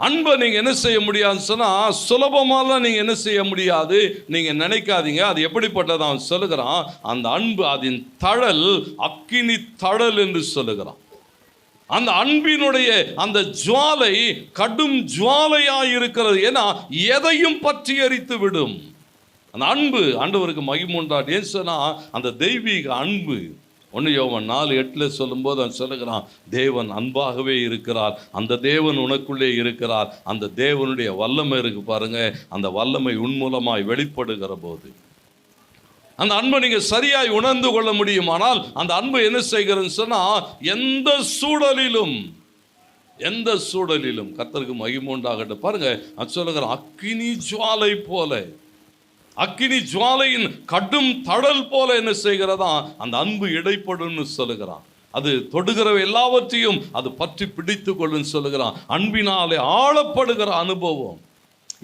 அன்பை நீங்க என்ன செய்ய முடியாதுன்னு சொன்னா, சுலபமாலாம் நீங்க என்ன செய்ய முடியாது, நீங்க நினைக்காதீங்க. அது எப்படிப்பட்டதான் சொல்லுகிறான், அந்த அன்பு அதன் தழல் அக்கினி தழல் என்று சொல்லுகிறான். அந்த அன்பினுடைய அந்த ஜுவாலை கடும் ஜுவாலையாய் இருக்கிறது. ஏன்னா எதையும் பற்றி எரித்து விடும் அந்த அன்பு. ஆண்டவருக்கு மகிமை உண்டாட்டு. ஏன் சொன்னா, அந்த தெய்வீக அன்பு 1 யோவான் 4:8 சொல்லும்போது அவன் சொல்லுகிறான், தேவன் அன்பாகவே இருக்கிறார், அந்த தேவன் உனக்குள்ளே இருக்கிறார். அந்த தேவனுடைய வல்லமை இருக்கு பாருங்க, அந்த வல்லமை உன் மூலமாய் வெளிப்படுகிற போது அந்த அன்பை நீங்க சரியாய் உணர்ந்து கொள்ள முடியும். ஆனால் அந்த அன்பு என்ன செய்கிறதுன்னு சொன்னா, எந்த சூழலிலும் கர்த்தருக்கு மகிமை உண்டாகட்டும். பாருங்க, அது சொல்லுகிறான், அக்கினி ஜுவாலை போல, அக்கினி ஜுவாலையின் கடும் தழல் போல என்ன செய்கிறதா அந்த அன்பு இடைப்படும்னு சொல்லுகிறான். அது தொடுகிற எல்லாவற்றையும் அது பற்றி பிடித்து கொள்ளுன்னு சொல்லுகிறான். அன்பினாலே ஆளப்படுகிற அனுபவம்.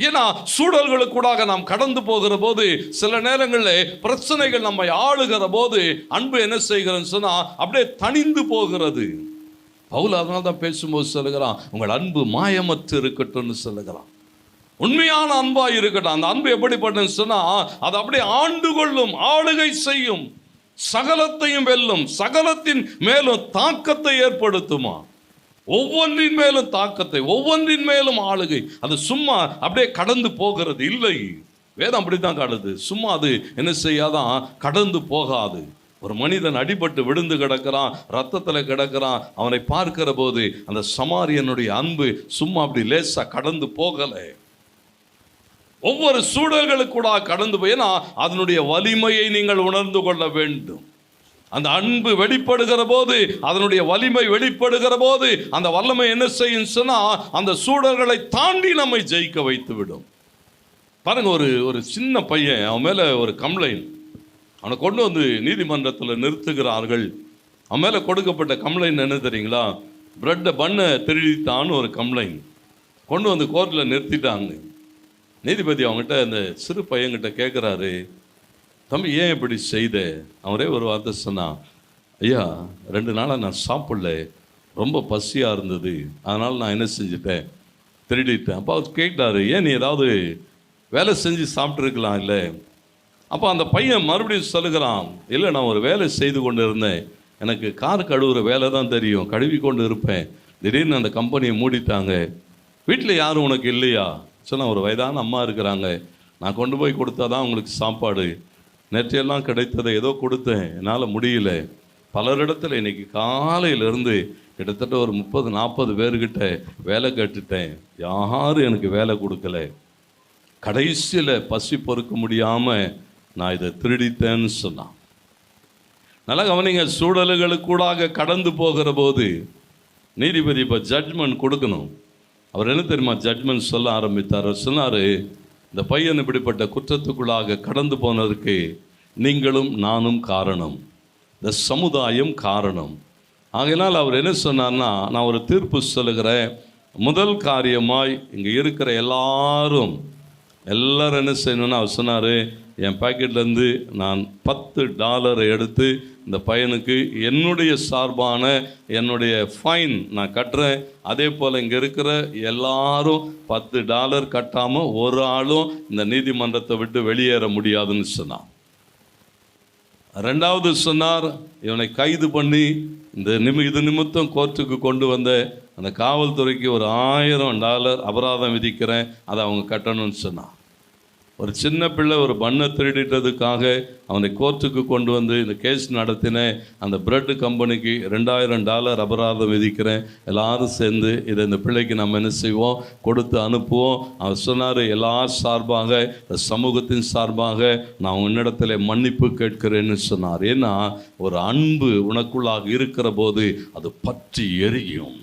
ஏன்னா சூழல்களுக்கூடாக நாம் கடந்து போகிற போது, சில நேரங்களில் பிரச்சனைகள் நம்மை ஆளுகிற போது அன்பு என்ன செய்கிறதுன்னு சொன்னா அப்படியே தணிந்து போகிறது. பவுல் அதனால தான் பேசும்போது சொல்லுகிறான், உங்கள் அன்பு மாயமற்று இருக்கட்டும்னு சொல்லுகிறான். உண்மையான அன்பா இருக்கட்டும். அந்த அன்பு எப்படிப்பட்டதுன்னு சொன்னா, அது அப்படியே ஆண்டு கொள்ளும், ஆளுகை செய்யும், சகலத்தையும் வெல்லும், சகலத்தின் மேலும் தாக்கத்தை ஏற்படுத்துமா, ஒவ்வொன்றின் மேலும் தாக்கத்தை, ஒவ்வொன்றின் மேலும் ஆளுகை. அது சும்மா அப்படியே கடந்து போகிறது இல்லை. வேதம் அப்படித்தான் காட்டுது. சும்மா அது என்ன செய்யாதான், கடந்து போகாது. ஒரு மனிதன் அடிபட்டு விழுந்து கிடக்கிறான், ரத்தத்தில் கிடக்கிறான், அவனை பார்க்கிற போது அந்த சமாரியனுடைய அன்பு சும்மா அப்படி லேசா கடந்து போகலை. ஒவ்வொரு சூழல்களுக்கூட கடந்து போய், அதனுடைய வலிமையை நீங்கள் உணர்ந்து கொள்ள வேண்டும். அந்த அன்பு வெளிப்படுகிற போது, அதனுடைய வலிமை வெளிப்படுகிற போது, அந்த வல்லமை என்ன செய்யும் சொன்னா, அந்த சூழல்களை தாண்டி நம்மை ஜெயிக்க வைத்து விடும். பாருங்க, ஒரு சின்ன பையன், அவன் மேல ஒரு கம்ப்ளைண்ட், அவனை கொண்டு வந்து நீதிமன்றத்தில் நிறுத்துகிறார்கள். அவன் மேல கொடுக்கப்பட்ட கம்ப்ளைண்ட் என்ன தெரியுங்களா, பிரெட்டை பண்ணை திருடித்தான்னு ஒரு கம்ப்ளைண்ட் கொண்டு வந்து கோர்ட்டில் நிறுத்திட்டாங்க. நீதிபதி அவங்ககிட்ட, இந்த சிறு பையன்கிட்ட கேட்குறாரு, தம்பி ஏன் இப்படி செய்த? அவரே ஒரு வார்த்தை சொன்னான், ஐயா 2 நாளாக நான் சாப்பிடல, ரொம்ப பசியாக இருந்தது, அதனால் நான் என்ன செஞ்சுட்டேன், திருடிட்டேன். அப்போ அவர் கேட்டார், ஏன் நீ ஏதாவது வேலை செஞ்சு சாப்பிட்ருக்கலாம் இல்லை? அப்போ அந்த பையன் மறுபடியும் சொல்லுகிறான், இல்லை நான் ஒரு வேலை செய்து கொண்டு இருந்தேன், எனக்கு கார் கழுவுற வேலை தான் தெரியும், கழுவி கொண்டு இருப்பேன், திடீர்னு அந்த கம்பெனியை மூடிட்டாங்க, வீட்டில் யாரும் உனக்கு இல்லையா சொன்னால், ஒரு வயதான அம்மா இருக்கிறாங்க, நான் கொண்டு போய் கொடுத்தா தான் உங்களுக்கு சாப்பாடு, நேற்றையெல்லாம் கிடைத்ததை ஏதோ கொடுத்தேன், என்னால் முடியல, பலரிடத்தில் இன்னைக்கு காலையிலேருந்து கிட்டத்தட்ட ஒரு 30-40 பேர்கிட்ட வேலை கேட்டுட்டேன், யாரும் எனக்கு வேலை கொடுக்கல, கடைசியில் பசி பொறுக்க முடியாமல் நான் இதை திருடித்தேன்னு சொன்னான். நல்லா கவனிங்க, சூழல்களுக்கூடாக கடந்து போகிற போது நீதிபதி இப்போ ஜட்ஜ்மெண்ட் கொடுக்கணும். அவர் என்ன தெரியுமா ஜட்ஜ்மெண்ட் சொல்ல ஆரம்பித்தார். அவர் சொன்னார், இந்த பையன் இப்படிப்பட்ட குற்றத்துக்குள்ளாக கடந்து போனதுக்கு நீங்களும் நானும் காரணம், இந்த சமுதாயம் காரணம். ஆகையினால் அவர் என்ன சொன்னார்னா, நான் ஒரு தீர்ப்பு சொல்லுகிறேன். முதல் காரியமாய் இங்கே இருக்கிற எல்லாரும் என்ன செய்யணும்னு அவர் சொன்னார், என் பாக்கெட்லேருந்து நான் $10 எடுத்து இந்த பையனுக்கு என்னுடைய சார்பான என்னுடைய ஃபைன் நான் கட்டுறேன். அதே போல் இங்கே இருக்கிற எல்லாரும் $10 கட்டாமல் ஒரு ஆளும் இந்த நீதிமன்றத்தை விட்டு வெளியேற முடியாதுன்னு சொன்னார். 2வது சொன்னார், இவனை கைது பண்ணி இது நிமித்தம் கோர்ட்டுக்கு கொண்டு வந்த அந்த காவல்துறைக்கு ஒரு $1000 அபராதம் விதிக்கிறேன், அதை அவங்க கட்டணும்னு சொன்னார். ஒரு சின்ன பிள்ளை ஒரு பண்ணை திருடிட்டதுக்காக அவனை கோர்ட்டுக்கு கொண்டு வந்து இந்த கேஸ் நடத்தினேன், அந்த பிரெட் கம்பெனிக்கு $2000 அபராதம் விதிக்கிறேன், எல்லாரும் சேர்ந்து இதை இந்த பிள்ளைக்கு நம்ம என்ன செய்வோம், கொடுத்து அனுப்புவோம். அவர் சொன்னார், எல்லா சார்பாக, சமூகத்தின் சார்பாக நான் உன்னிடத்தில் மன்னிப்பு கேட்கிறேன்னு சொன்னார். ஏன்னா ஒரு அன்பு உனக்குள்ளாக இருக்கிற போது அது பற்றி எரியும்.